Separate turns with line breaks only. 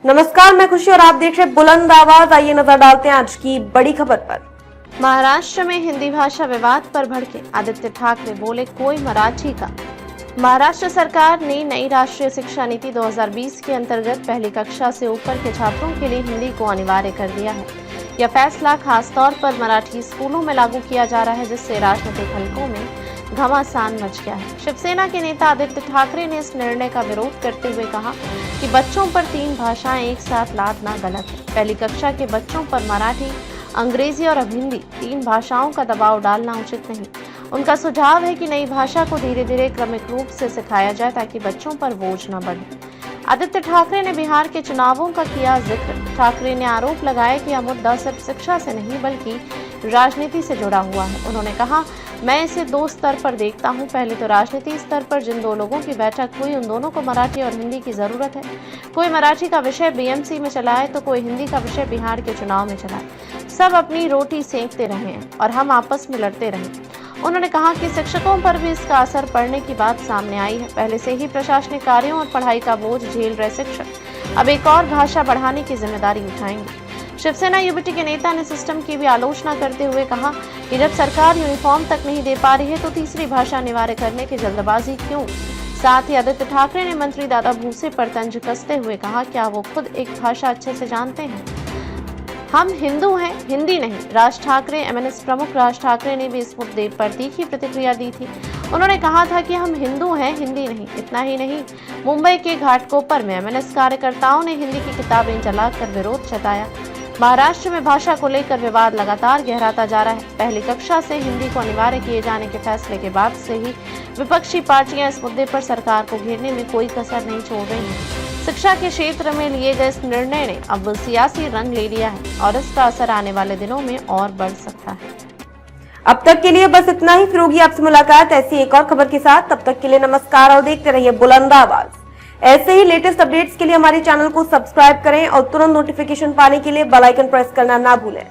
नमस्कार, मैं खुशी और आप देख रहे बुलंद आवाज। आइए नजर डालते हैं आज की बड़ी खबर पर।
महाराष्ट्र में हिंदी भाषा विवाद पर भड़के आदित्य ठाकरे बोले कोई मराठी का। महाराष्ट्र सरकार ने नई राष्ट्रीय शिक्षा नीति 2020 के अंतर्गत पहली कक्षा से ऊपर के छात्रों के लिए हिंदी को अनिवार्य कर दिया है। यह फैसला खासतौर पर मराठी स्कूलों में लागू किया जा रहा है, जिससे राजनीतिक हलकों में घमासान मच गया है। शिवसेना के नेता आदित्य ठाकरे ने इस निर्णय का विरोध करते हुए कहा कि बच्चों पर 3 भाषाएं एक साथ लादना गलत है। पहली कक्षा के बच्चों पर मराठी, अंग्रेजी और अब हिंदी 3 भाषाओं का दबाव डालना उचित नहीं। उनका सुझाव है कि नई भाषा को धीरे धीरे क्रमिक रूप से सिखाया जाए ताकि बच्चों पर बोझ न बढ़े। आदित्य ठाकरे ने बिहार के चुनावों का किया जिक्र। ठाकरे ने आरोप लगाया कि यह मुद्दा सिर्फ शिक्षा से नहीं बल्कि राजनीति से जुड़ा हुआ है। उन्होंने कहा, मैं इसे 2 स्तर पर देखता हूं। पहले तो राजनीति स्तर पर जिन 2 लोगों की बैठक हुई उन दोनों को मराठी और हिंदी की जरूरत है। कोई मराठी का विषय बीएमसी में चलाए तो कोई हिंदी का विषय बिहार के चुनाव में चलाए। सब अपनी रोटी सेंकते रहे और हम आपस में लड़ते रहे। उन्होंने कहा कि शिक्षकों पर भी इसका असर पड़ने की बात सामने आई है। पहले से ही प्रशासनिक कार्यों और पढ़ाई का बोझ झेल रहे शिक्षक अब एक और भाषा बढ़ाने की जिम्मेदारी उठाएंगे। शिवसेना यूबीटी के नेता ने सिस्टम की भी आलोचना करते हुए कहा कि जब सरकार यूनिफॉर्म तक नहीं दे पा रही है तो तीसरी भाषा अनिवार्य करने की जल्दबाजी क्यों। साथ ही आदित्य ठाकरे ने मंत्री दादा भूसे पर तंज कसते हुए कहा, क्या वो खुद एक भाषा अच्छे से जानते हैं? हम हिंदू हैं, हिंदी नहीं। राज ठाकरे एमएनएस प्रमुख राज ठाकरे ने भी इस मुद्दे पर तीखी प्रतिक्रिया दी थी। उन्होंने कहा था कि हम हिंदू हैं, हिंदी नहीं। इतना ही नहीं, मुंबई के घाटकोपर में एमएनएस कार्यकर्ताओं ने हिंदी की किताबें जलाकर विरोध जताया। महाराष्ट्र में भाषा को लेकर विवाद लगातार गहराता जा रहा है। पहली कक्षा से हिंदी को अनिवार्य किए जाने के फैसले के बाद से ही विपक्षी पार्टियां इस मुद्दे पर सरकार को घेरने में कोई कसर नहीं छोड़ रही हैं। शिक्षा के क्षेत्र में लिए गए इस निर्णय ने अब सियासी रंग ले लिया है और इसका असर आने वाले दिनों में और बढ़ सकता है।
अब तक के लिए बस इतना ही। फिर होगी आपसे मुलाकात ऐसी एक और खबर के साथ। तब तक के लिए नमस्कार और देखते रहिए बुलंद आवाज। ऐसे ही लेटेस्ट अपडेट्स के लिए हमारे चैनल को सब्सक्राइब करें और तुरंत नोटिफिकेशन पाने के लिए बेल आइकन प्रेस करना ना भूलें।